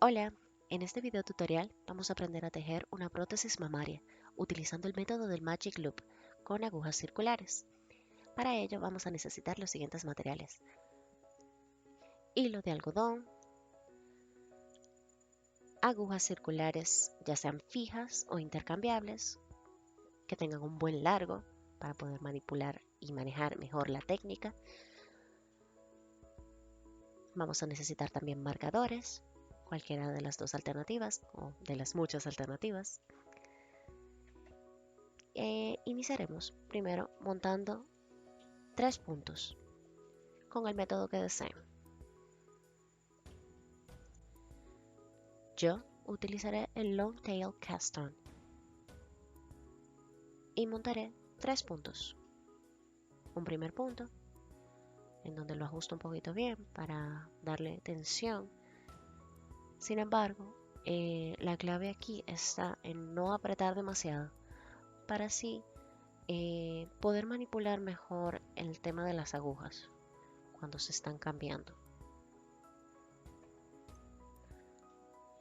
Hola, en este video tutorial vamos a aprender a tejer una prótesis mamaria utilizando el método del Magic Loop con agujas circulares. Para ello vamos a necesitar los siguientes materiales: hilo de algodón, agujas circulares ya sean fijas o intercambiables, que tengan un buen largo para poder manipular y manejar mejor la técnica. Vamos a necesitar también marcadores, cualquiera de las dos alternativas o de las muchas alternativas. Iniciaremos primero montando 3 puntos con el método que deseen. Yo utilizaré el Long Tail Cast On y montaré 3 puntos. Un primer punto en donde lo ajusto un poquito bien para darle tensión. Sin embargo, la clave aquí está en no apretar demasiado para así poder manipular mejor el tema de las agujas cuando se están cambiando.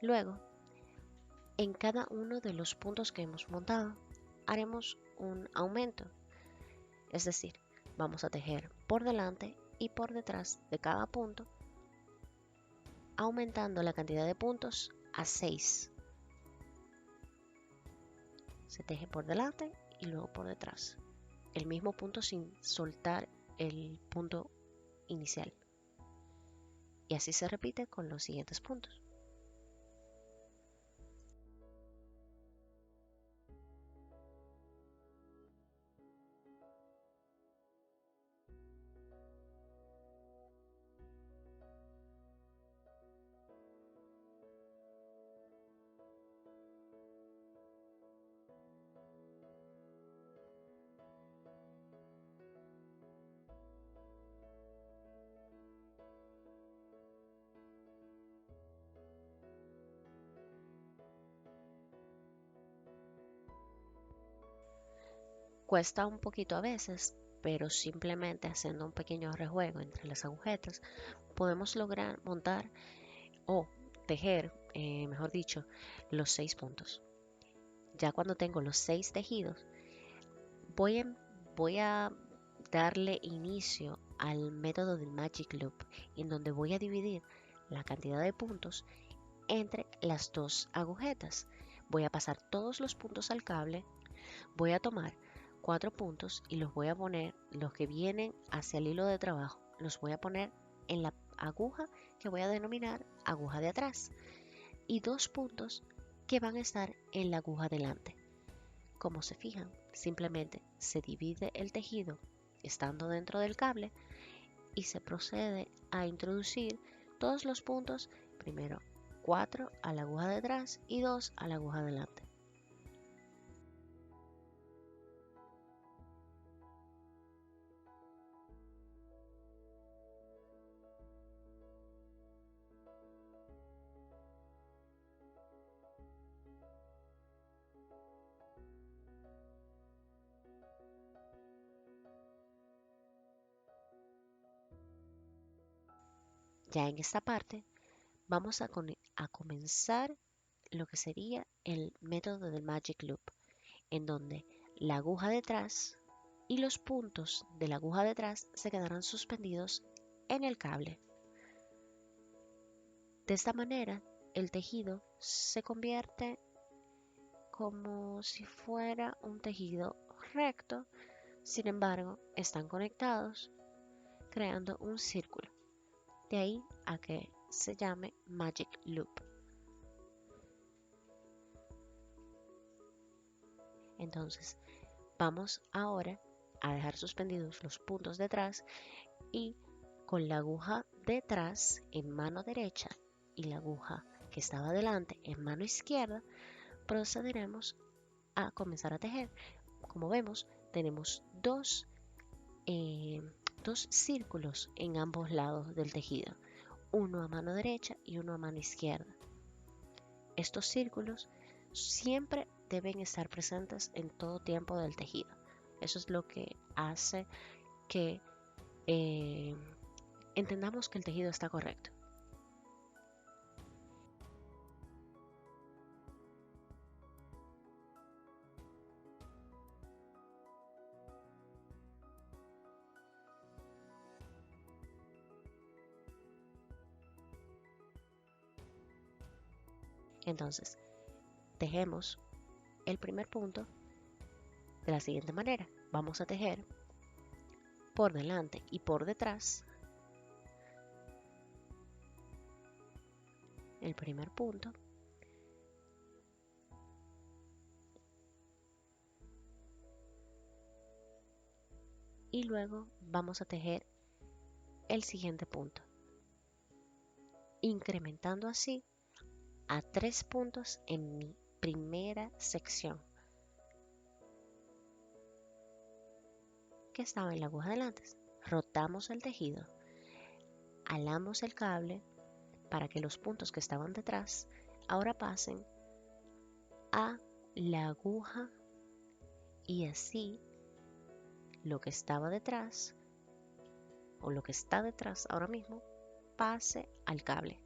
Luego, en cada uno de los puntos que hemos montado, haremos un aumento, es decir, vamos a tejer por delante y por detrás de cada punto, aumentando la cantidad de puntos a 6. Se teje por delante y luego por detrás, el mismo punto sin soltar el punto inicial. Y así se repite con los siguientes puntos. Cuesta un poquito a veces, pero simplemente haciendo un pequeño rejuego entre las agujetas podemos lograr montar o tejer, mejor dicho, los 6 puntos. Ya cuando tengo los 6 tejidos, voy voy a darle inicio al método del Magic Loop, en donde voy a dividir la cantidad de puntos entre las dos agujetas. Voy a pasar todos los puntos al cable, voy a tomar 4 puntos y los voy a poner, los que vienen hacia el hilo de trabajo, los voy a poner en la aguja que voy a denominar aguja de atrás y 2 puntos que van a estar en la aguja delante. Como se fijan, simplemente se divide el tejido estando dentro del cable y se procede a introducir todos los puntos, primero 4 a la aguja de atrás y 2 a la aguja delante. Ya en esta parte vamos a comenzar lo que sería el método del Magic Loop, en donde la aguja detrás y los puntos de la aguja detrás se quedarán suspendidos en el cable. De esta manera, el tejido se convierte como si fuera un tejido recto, sin embargo, están conectados creando un círculo. De ahí a que se llame Magic Loop. Entonces, vamos ahora a dejar suspendidos los puntos detrás y con la aguja detrás en mano derecha y la aguja que estaba delante en mano izquierda, procederemos a comenzar a tejer. Como vemos, tenemos dos círculos en ambos lados del tejido, uno a mano derecha y uno a mano izquierda. Estos círculos siempre deben estar presentes en todo tiempo del tejido. Eso es lo que hace que entendamos que el tejido está correcto. Entonces, tejemos el primer punto de la siguiente manera. Vamos a tejer por delante y por detrás el primer punto, y luego vamos a tejer el siguiente punto, incrementando así a 3 puntos en mi primera sección que estaba en la aguja delante. Rotamos el tejido, alamos el cable para que los puntos que estaban detrás ahora pasen a la aguja, y así lo que estaba detrás o lo que está detrás ahora mismo pase al cable.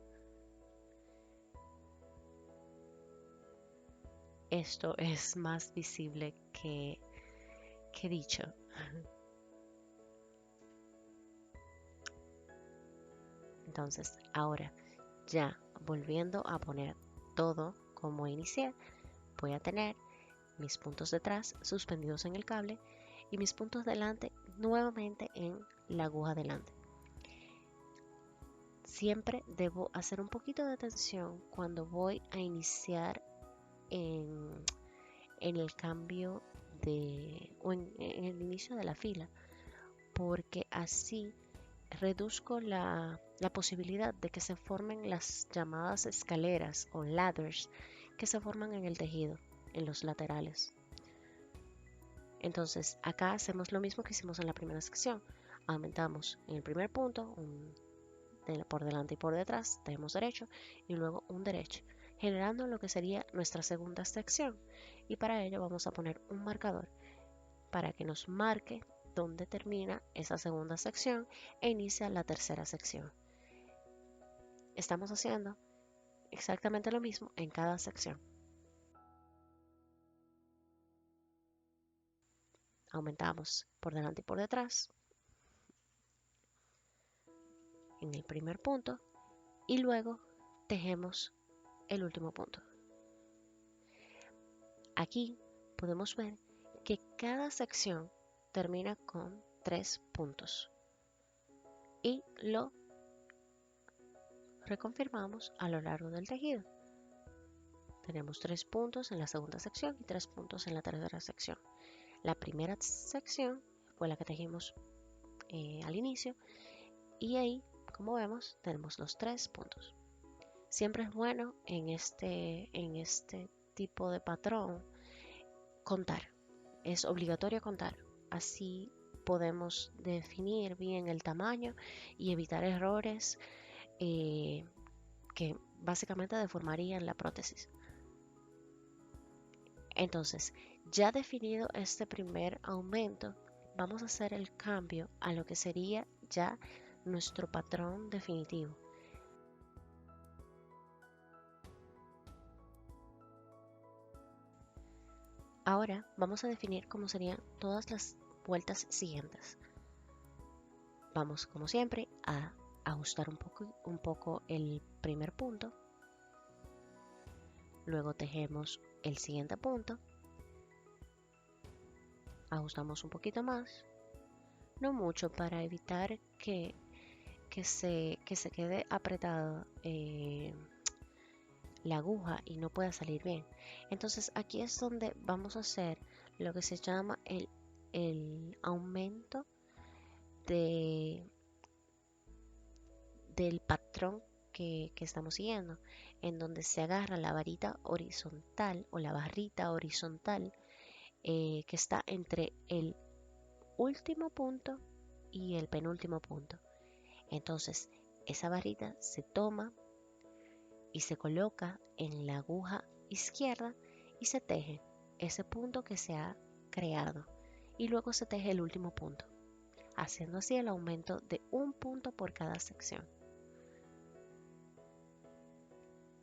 Esto es más visible que dicho. Entonces, ahora ya volviendo a poner todo como inicié, voy a tener mis puntos detrás suspendidos en el cable y mis puntos delante nuevamente en la aguja delante. Siempre debo hacer un poquito de atención cuando voy a iniciar en el cambio o en el inicio de la fila, porque así reduzco la posibilidad de que se formen las llamadas escaleras o ladders que se forman en el tejido, en los laterales. Entonces acá hacemos lo mismo que hicimos en la primera sección. Aumentamos en el primer punto, por delante y por detrás, tenemos derecho y luego un derecho, generando lo que sería nuestra segunda sección. Y para ello vamos a poner un marcador para que nos marque dónde termina esa segunda sección e inicia la tercera sección. Estamos haciendo exactamente lo mismo en cada sección. Aumentamos por delante y por detrás en el primer punto y luego tejemos el último punto. Aquí podemos ver que cada sección termina con 3 puntos y lo reconfirmamos a lo largo del tejido. Tenemos 3 puntos en la segunda sección y 3 puntos en la tercera sección. La primera sección fue la que tejimos al inicio y ahí, como vemos, tenemos los 3 puntos. Siempre es bueno en este tipo de patrón contar. Es obligatorio contar. Así podemos definir bien el tamaño y evitar errores que básicamente deformarían la prótesis. Entonces, ya definido este primer aumento, vamos a hacer el cambio a lo que sería ya nuestro patrón definitivo. Ahora vamos a definir cómo serían todas las vueltas siguientes. Vamos, como siempre, a ajustar un poco el primer punto. Luego tejemos el siguiente punto. Ajustamos un poquito más. No mucho para evitar que se quede apretado la aguja y no pueda salir bien. Entonces aquí es donde vamos a hacer lo que se llama el aumento del patrón que estamos siguiendo, en donde se agarra la varita horizontal o la barrita horizontal que está entre el último punto y el penúltimo punto. Entonces esa barrita se toma y se coloca en la aguja izquierda y se teje ese punto que se ha creado y luego se teje el último punto, haciendo así el aumento de un punto por cada sección.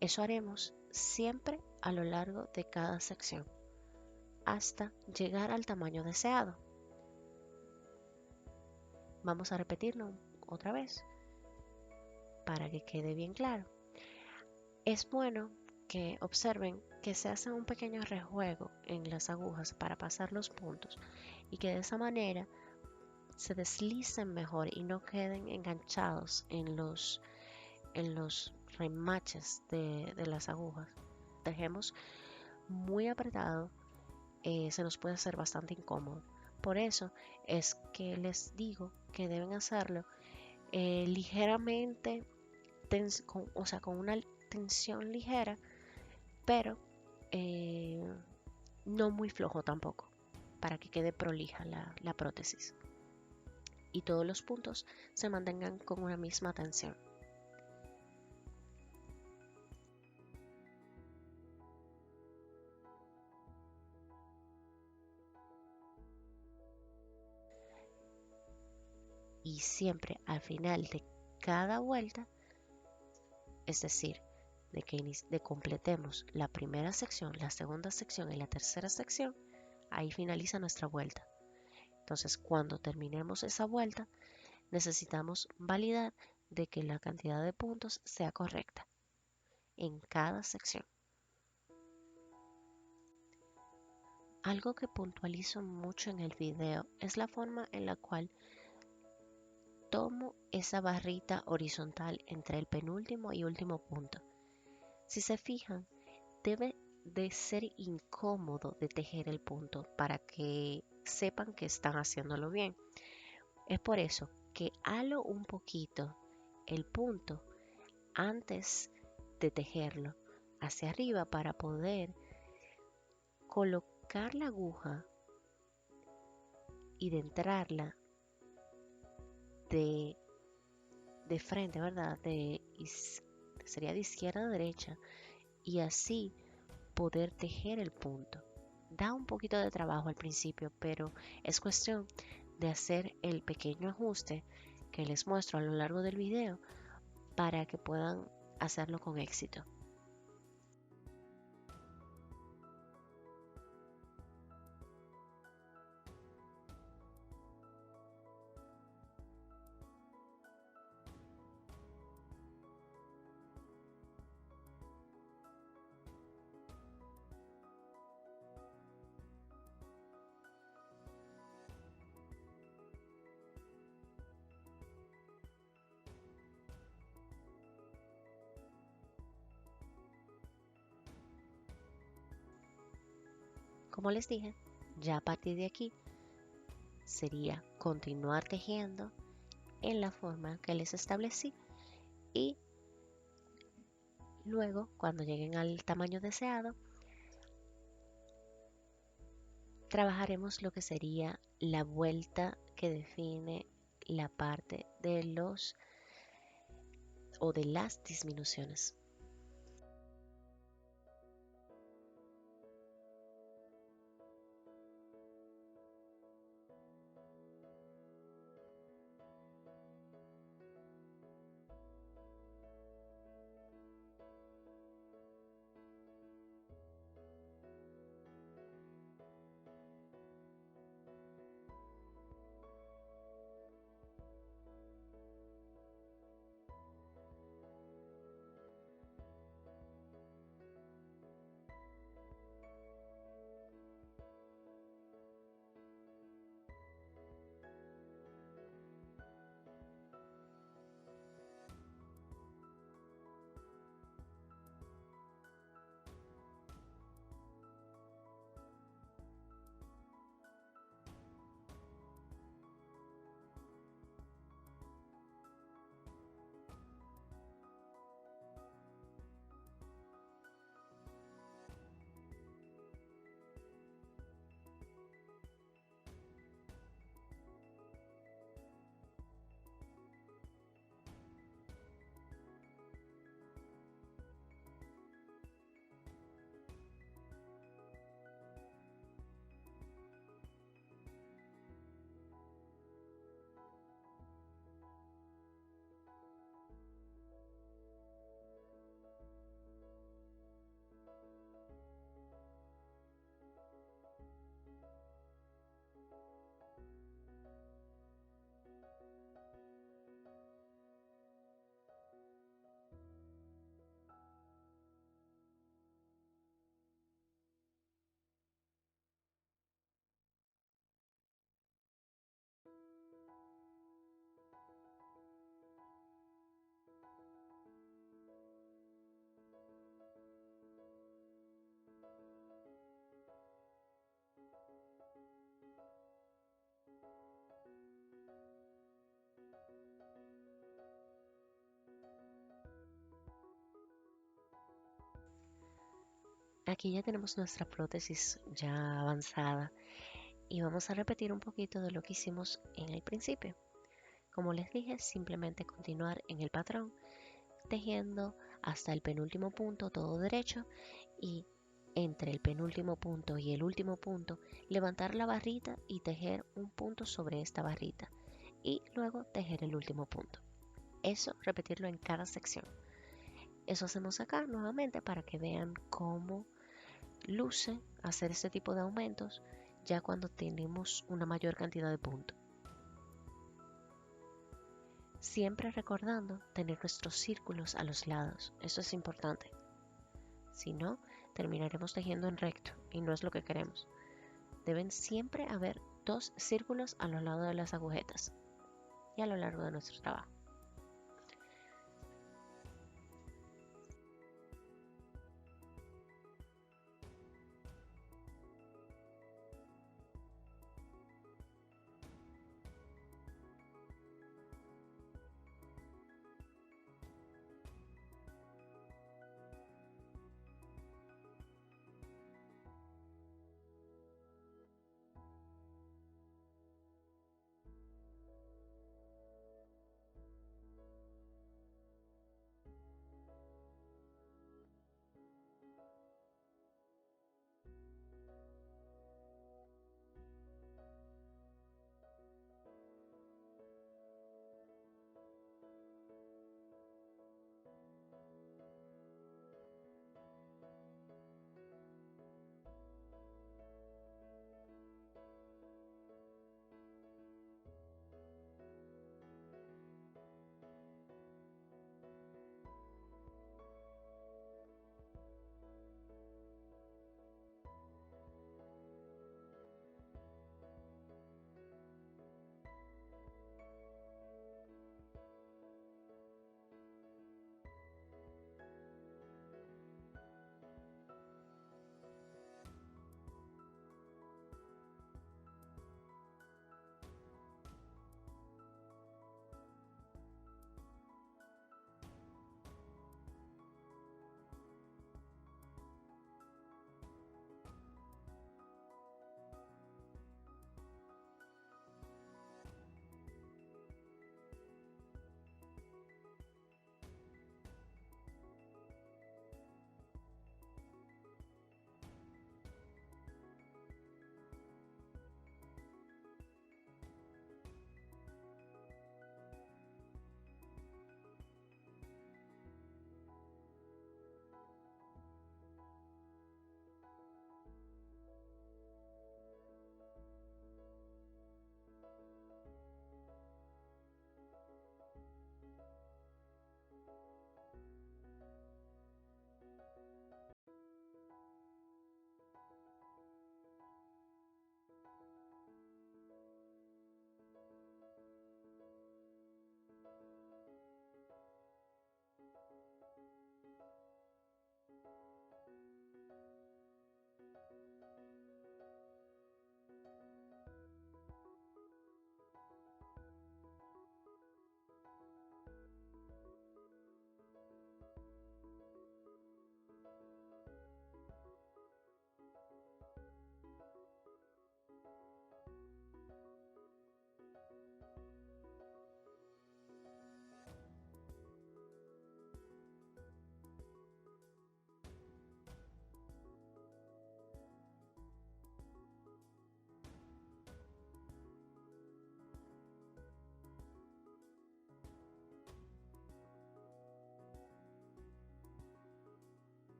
Eso haremos siempre a lo largo de cada sección hasta llegar al tamaño deseado. Vamos a repetirlo otra vez para que quede bien claro. Es bueno que observen que se hace un pequeño rejuego en las agujas para pasar los puntos y que de esa manera se deslicen mejor y no queden enganchados en los remaches de las agujas. Dejemos muy apretado, se nos puede hacer bastante incómodo. Por eso es que les digo que deben hacerlo ligeramente, o sea, con una tensión ligera, pero no muy flojo tampoco, para que quede prolija la prótesis y todos los puntos se mantengan con una misma tensión. Y siempre al final de cada vuelta, es decir, de completemos la primera sección, la segunda sección y la tercera sección, ahí finaliza nuestra vuelta. Entonces, cuando terminemos esa vuelta, necesitamos validar de que la cantidad de puntos sea correcta en cada sección. Algo que puntualizo mucho en el video es la forma en la cual tomo esa barrita horizontal entre el penúltimo y último punto. Si se fijan, debe de ser incómodo de tejer el punto para que sepan que están haciéndolo bien. Es por eso que halo un poquito el punto antes de tejerlo hacia arriba para poder colocar la aguja y de entrarla de, de frente, ¿verdad? Sería de izquierda a derecha y así poder tejer el punto. Da un poquito de trabajo al principio, pero es cuestión de hacer el pequeño ajuste que les muestro a lo largo del video para que puedan hacerlo con éxito. Como les dije, ya a partir de aquí sería continuar tejiendo en la forma que les establecí y luego, cuando lleguen al tamaño deseado, trabajaremos lo que sería la vuelta que define la parte de los o de las disminuciones. Aquí ya tenemos nuestra prótesis ya avanzada y vamos a repetir un poquito de lo que hicimos en el principio. Como les dije, simplemente continuar en el patrón, tejiendo hasta el penúltimo punto todo derecho y entre el penúltimo punto y el último punto levantar la barrita y tejer un punto sobre esta barrita y luego tejer el último punto. Eso repetirlo en cada sección. Eso hacemos acá nuevamente para que vean cómo luce hacer este tipo de aumentos ya cuando tenemos una mayor cantidad de puntos. Siempre recordando tener nuestros círculos a los lados, eso es importante. Si no, terminaremos tejiendo en recto y no es lo que queremos. Deben siempre haber 2 círculos a los lados de las agujetas y a lo largo de nuestro trabajo.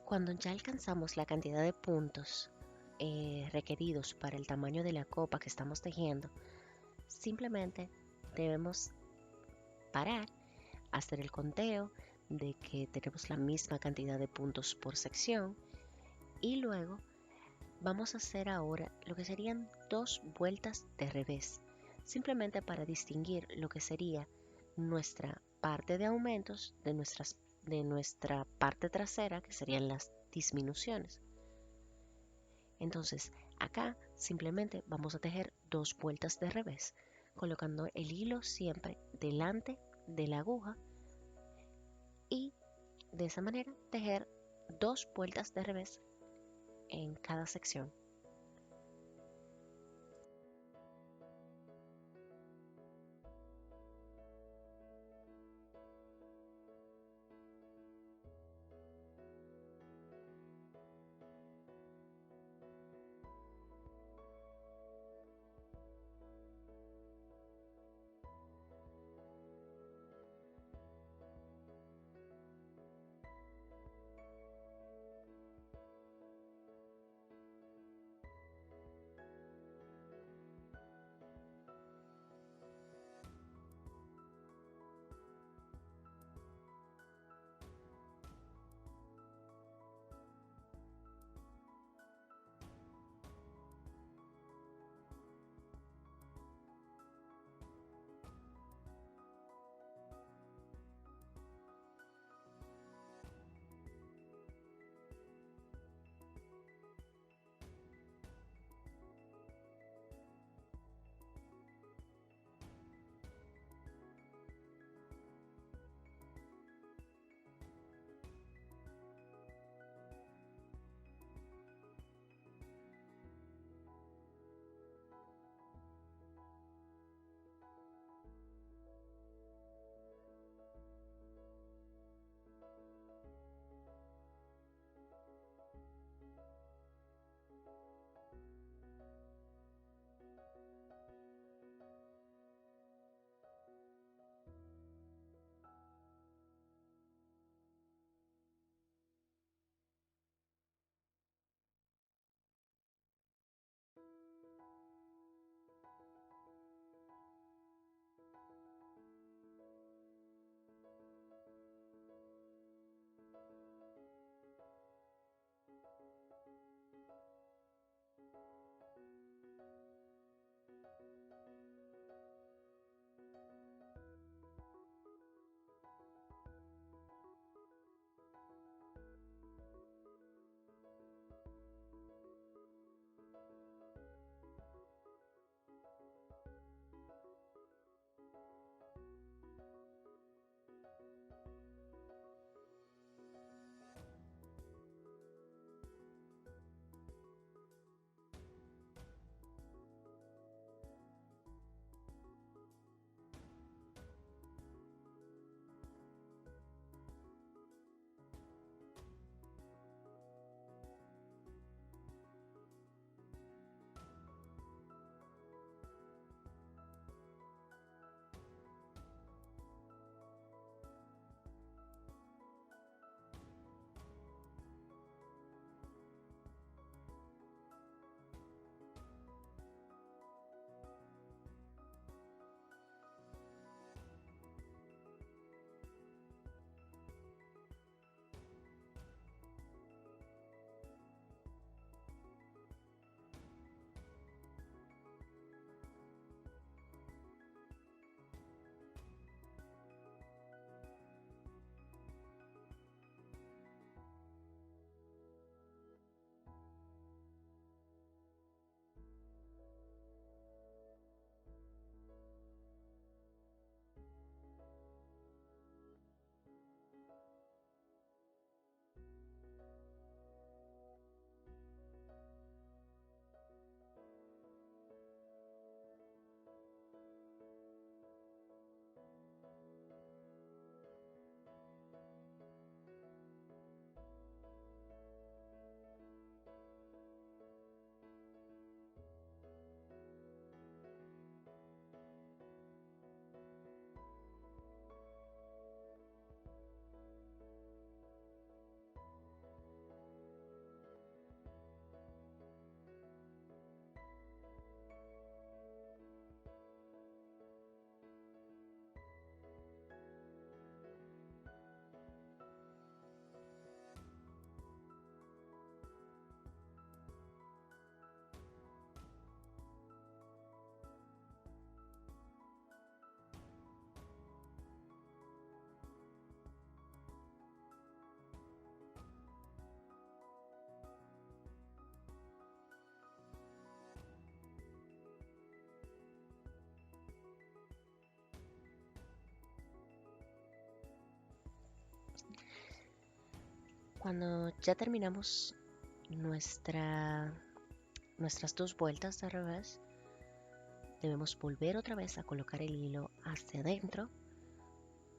Cuando ya alcanzamos la cantidad de puntos requeridos para el tamaño de la copa que estamos tejiendo, simplemente debemos parar, hacer el conteo de que tenemos la misma cantidad de puntos por sección y luego vamos a hacer ahora lo que serían 2 vueltas de revés, simplemente para distinguir lo que sería nuestra parte de aumentos de nuestras de nuestra parte trasera, que serían las disminuciones. Entonces, acá simplemente vamos a tejer 2 vueltas de revés, colocando el hilo siempre delante de la aguja y de esa manera tejer 2 vueltas de revés en cada sección. Cuando ya terminamos nuestras dos vueltas de revés, debemos volver otra vez a colocar el hilo hacia adentro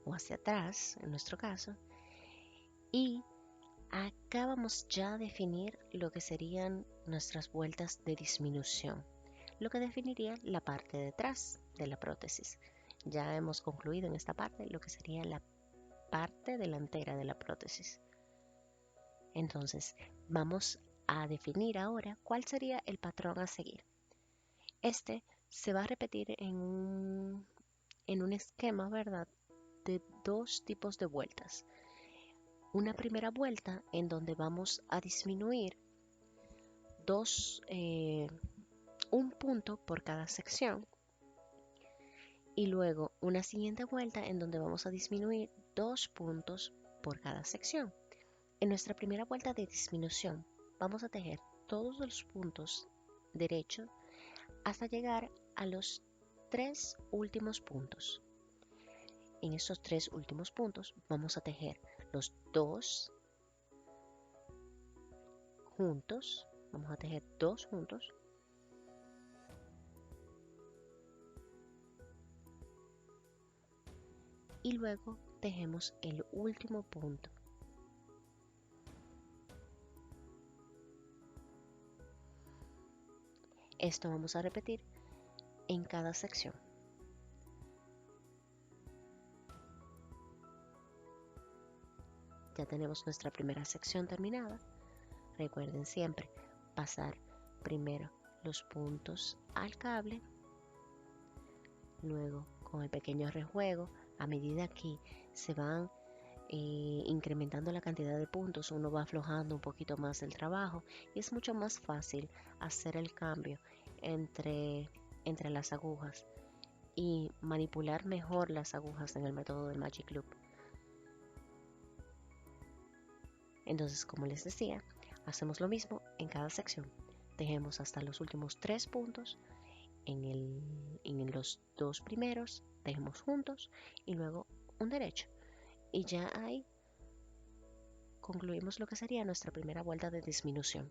o hacia atrás, en nuestro caso, y acá vamos ya a definir lo que serían nuestras vueltas de disminución, lo que definiría la parte de atrás de la prótesis. Ya hemos concluido en esta parte lo que sería la parte delantera de la prótesis. Entonces, vamos a definir ahora cuál sería el patrón a seguir. Este se va a repetir en un esquema, ¿verdad?, de dos tipos de vueltas. Una primera vuelta en donde vamos a disminuir un punto por cada sección, y luego una siguiente vuelta en donde vamos a disminuir 2 puntos por cada sección. En nuestra primera vuelta de disminución vamos a tejer todos los puntos derechos hasta llegar a los 3 últimos puntos. En estos 3 últimos puntos vamos a tejer los 2 juntos, vamos a tejer 2 juntos, y luego tejemos el último punto. Esto vamos a repetir en cada sección. Ya tenemos nuestra primera sección terminada. Recuerden siempre pasar primero los puntos al cable, luego con el pequeño rejuego. A medida que se van incrementando la cantidad de puntos, uno va aflojando un poquito más el trabajo y es mucho más fácil hacer el cambio entre las agujas y manipular mejor las agujas en el método del Magic Loop. Entonces, como les decía, hacemos lo mismo en cada sección. Tejemos hasta los últimos 3 puntos. En los 2 primeros tejemos juntos y luego un derecho. Y ya ahí concluimos lo que sería nuestra primera vuelta de disminución.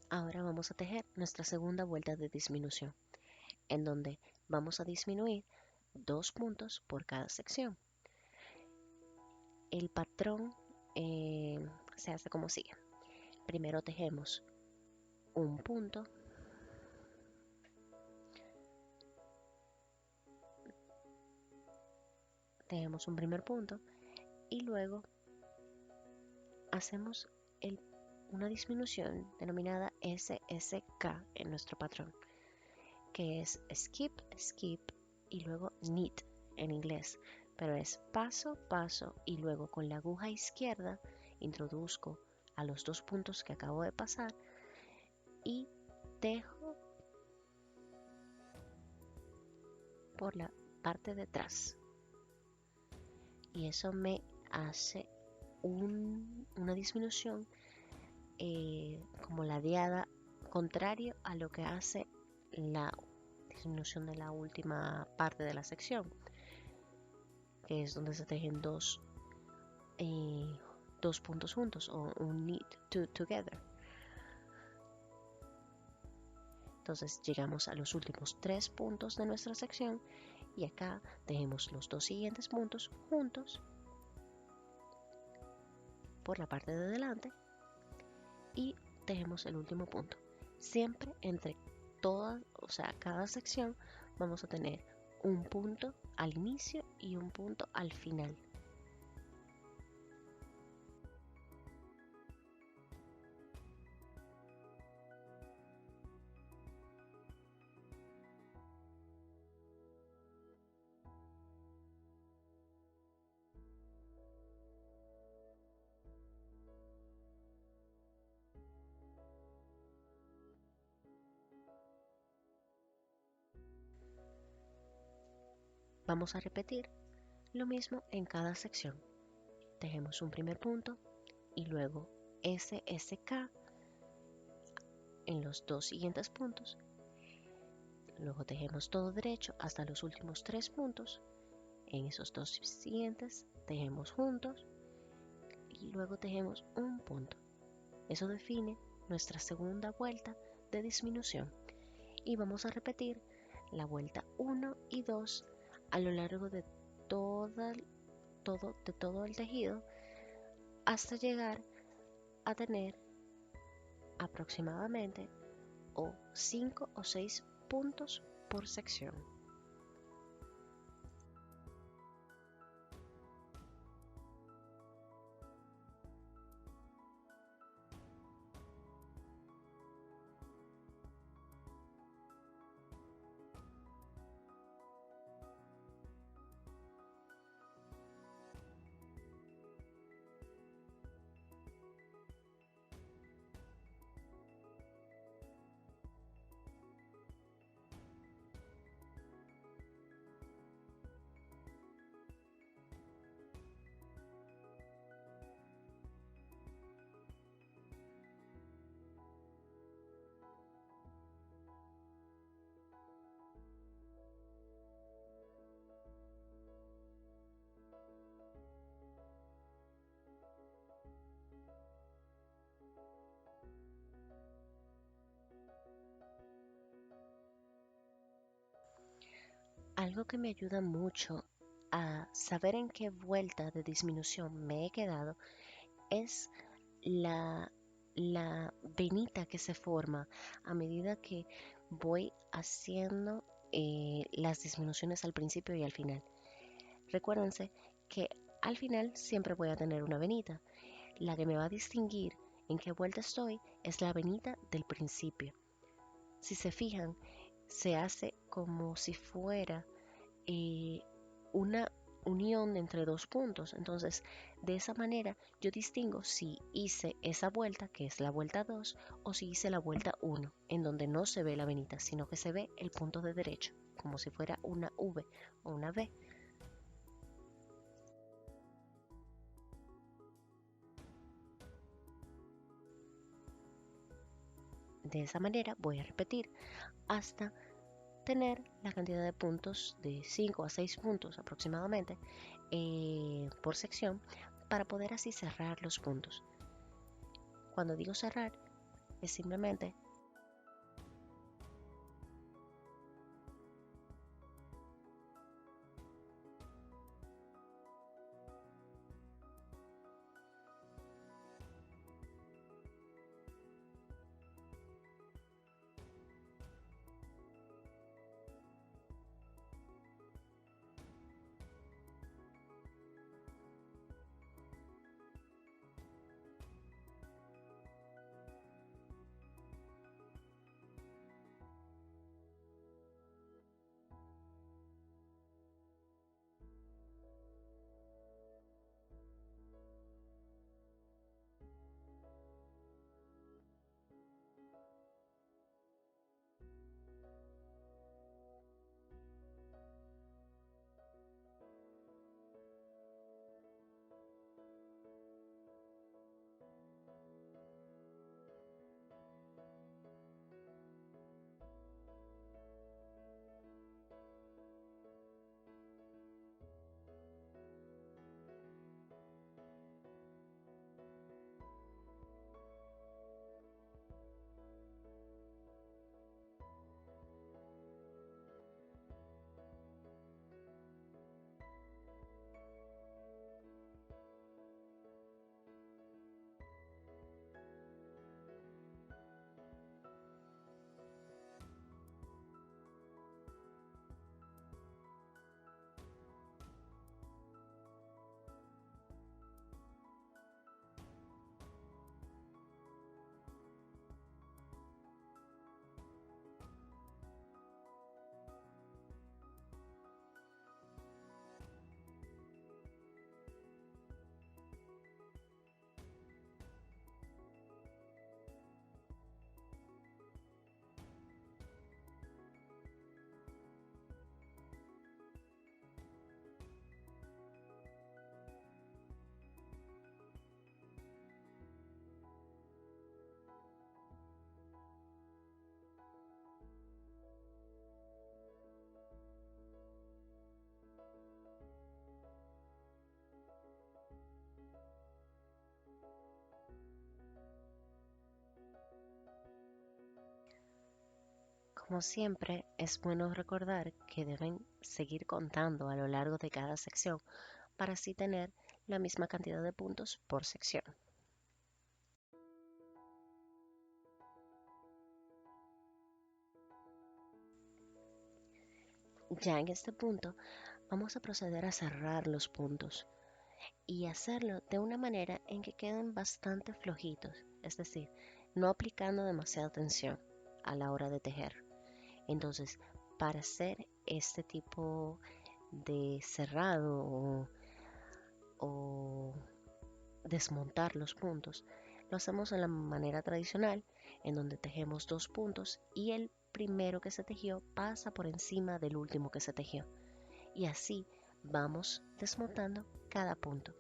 Ahora vamos a tejer nuestra segunda vuelta de disminución, en donde vamos a disminuir 2 puntos por cada sección. El patrón se hace como sigue. Primero tejemos un punto, tejemos un primer punto y luego hacemos una disminución denominada SSK en nuestro patrón, que es skip, skip y luego knit. en inglés, pero es paso, paso y luego con la aguja izquierda introduzco a los 2 puntos que acabo de pasar y tejo por la parte de atrás. Y eso me hace una disminución como ladeada, contrario a lo que hace la disminución de la última parte de la sección, que es donde se tejen dos puntos juntos o un knit together. Entonces llegamos a los últimos 3 puntos de nuestra sección y acá tejemos los 2 siguientes puntos juntos por la parte de delante y tejemos el último punto. Siempre entre todas, o sea, cada sección vamos a tener un punto al inicio y un punto al final. Vamos a repetir lo mismo en cada sección. Tejemos un primer punto y luego SSK en los 2 siguientes puntos. Luego tejemos todo derecho hasta los últimos 3 puntos. En esos 2 siguientes tejemos juntos y luego tejemos un punto. Eso define nuestra segunda vuelta de disminución. Y vamos a repetir la vuelta 1 y 2 a lo largo de todo el tejido hasta llegar a tener aproximadamente 5 o 6 puntos por sección. Algo que me ayuda mucho a saber en qué vuelta de disminución me he quedado es la venita que se forma a medida que voy haciendo las disminuciones al principio y al final. Recuérdense que al final siempre voy a tener una venita. La que me va a distinguir en qué vuelta estoy es la venita del principio. Si se fijan, se hace como si fuera una unión entre 2 puntos. Entonces, de esa manera yo distingo si hice esa vuelta, que es la vuelta 2, o si hice la vuelta 1, en donde no se ve la venita, sino que se ve el punto de derecho, como si fuera una V o una V. De esa manera voy a repetir hasta tener la cantidad de puntos de 5 a 6 puntos aproximadamente por sección para poder así cerrar los puntos. Cuando digo cerrar es simplemente Como siempre, es bueno recordar que deben seguir contando a lo largo de cada sección para así tener la misma cantidad de puntos por sección. Ya en este punto, vamos a proceder a cerrar los puntos y hacerlo de una manera en que queden bastante flojitos, es decir, no aplicando demasiada tensión a la hora de tejer. Entonces, para hacer este tipo de cerrado o desmontar los puntos, lo hacemos de la manera tradicional, en donde tejemos dos puntos y el primero que se tejió pasa por encima del último que se tejió. Y así vamos desmontando cada punto.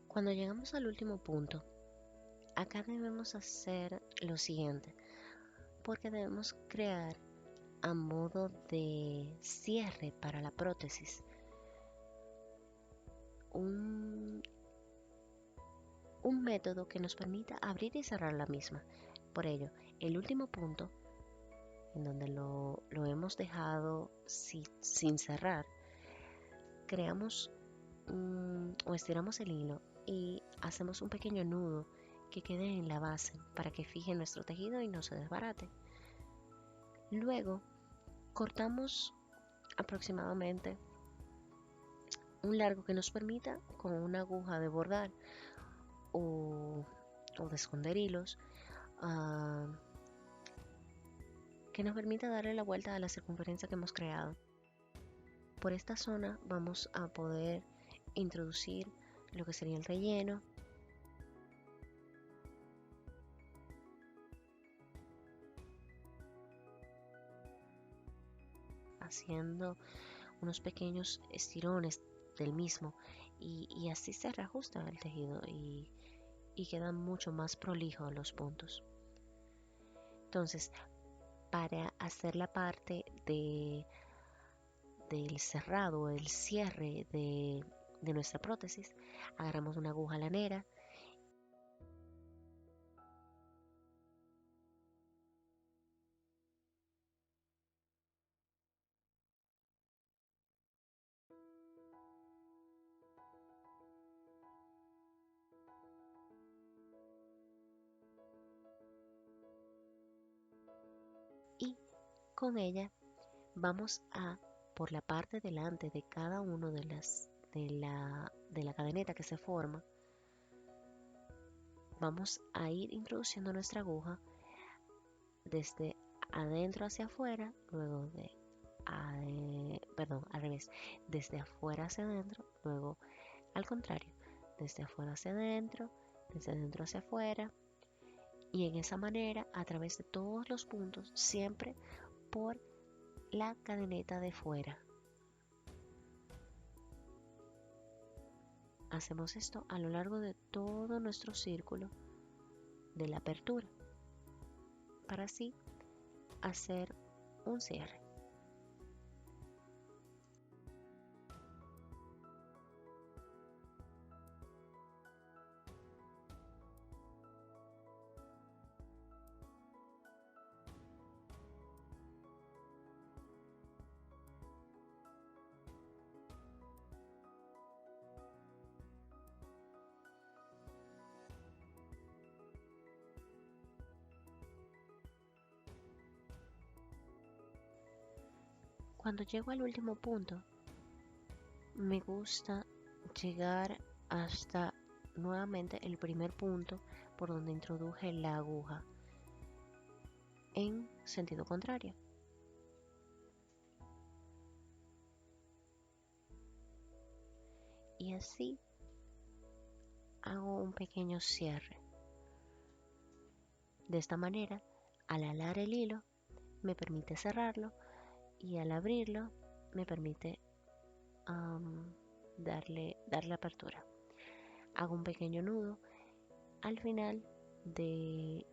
Cuando llegamos al último punto, acá debemos hacer lo siguiente, porque debemos crear a modo de cierre para la prótesis un, un método que nos permita abrir y cerrar la misma. Por ello, el último punto, en donde lo hemos dejado sin cerrar, creamos o estiramos el hilo y hacemos un pequeño nudo que quede en la base para que fije nuestro tejido y no se desbarate. Luego cortamos aproximadamente un largo que nos permita con una aguja de bordar o, o de esconder hilos, uh, que nos permita darle la vuelta a la circunferencia que hemos creado. Por esta zona vamos a poder introducir lo que sería el relleno, haciendo unos pequeños estirones del mismo y así se reajusta el tejido y quedan mucho más prolijos los puntos. Entonces, para hacer la parte del cerrado, el cierre de nuestra prótesis, agarramos una aguja lanera y con ella vamos a, por la parte delante de cada uno de la cadeneta que se forma, vamos a ir introduciendo nuestra aguja desde adentro hacia afuera, luego perdón, al revés, desde afuera hacia adentro, luego al contrario, desde afuera hacia adentro, desde adentro hacia afuera, y en esa manera, a través de todos los puntos, siempre por la cadeneta de fuera. Hacemos esto a lo largo de todo nuestro círculo de la apertura, para así hacer un cierre. Cuando llego al último punto, me gusta llegar hasta nuevamente el primer punto por donde introduje la aguja en sentido contrario. Y así hago un pequeño cierre. De esta manera, al alar el hilo, me permite cerrarlo y al abrirlo, me permite darle apertura. Hago un pequeño nudo al final del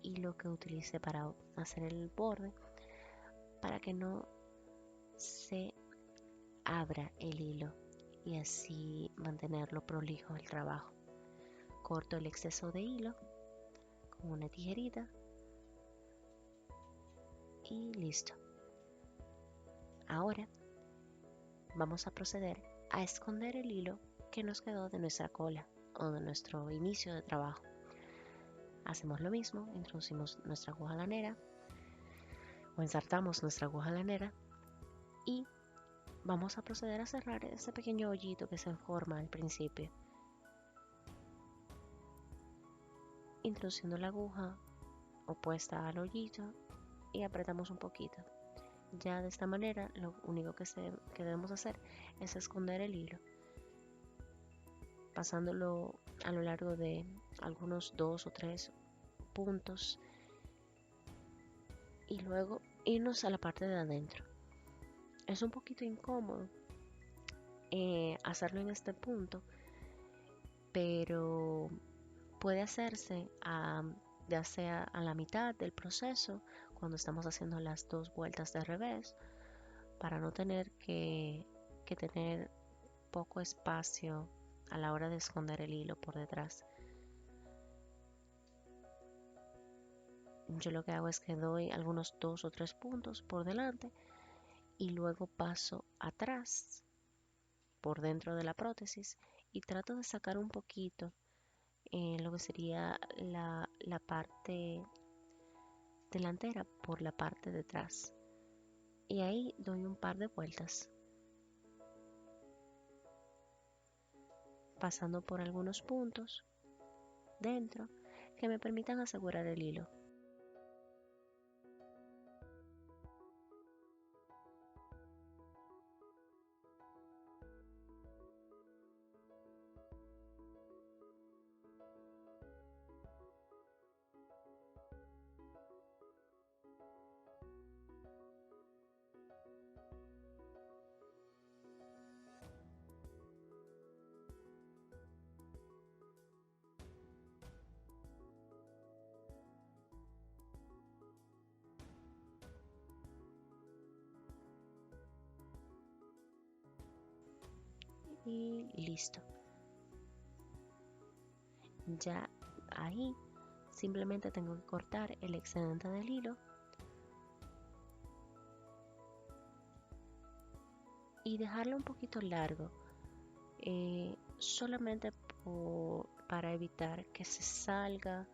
hilo que utilicé para hacer el borde, para que no se abra el hilo y así mantenerlo prolijo el trabajo. Corto el exceso de hilo con una tijerita y listo. Ahora vamos a proceder a esconder el hilo que nos quedó de nuestra cola o de nuestro inicio de trabajo. Hacemos lo mismo, introducimos nuestra aguja lanera o ensartamos nuestra aguja lanera y vamos a proceder a cerrar ese pequeño hoyito que se forma al principio, introduciendo la aguja opuesta al hoyito y apretamos un poquito. Ya de esta manera lo único que debemos hacer es esconder el hilo, pasándolo a lo largo de algunos 2 o 3 puntos y luego irnos a la parte de adentro. Es un poquito incómodo hacerlo en este punto, pero puede hacerse ya sea a la mitad del proceso, cuando estamos haciendo las 2 vueltas de revés, para no tener que tener poco espacio a la hora de esconder el hilo por detrás. Yo lo que hago es que doy algunos 2 o 3 puntos por delante y luego paso atrás por dentro de la prótesis y trato de sacar un poquito lo que sería la parte delantera por la parte de atrás. Y ahí doy un par de vueltas, pasando por algunos puntos dentro que me permitan asegurar el hilo. Y listo. Ya ahí simplemente tengo que cortar el excedente del hilo y dejarlo un poquito largo, solamente para evitar que se salga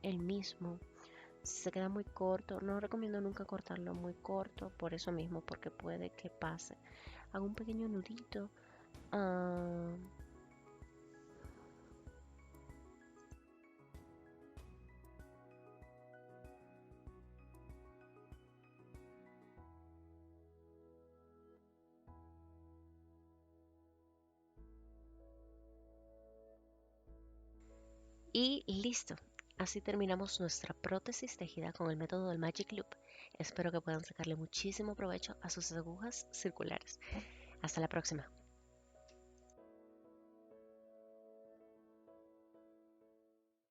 el mismo. Si se queda muy corto, no recomiendo nunca cortarlo muy corto, por eso mismo, porque puede que pase. Hago un pequeño nudito. Y listo. Así terminamos nuestra prótesis tejida con el método del Magic Loop. Espero que puedan sacarle muchísimo provecho a sus agujas circulares. Hasta la próxima.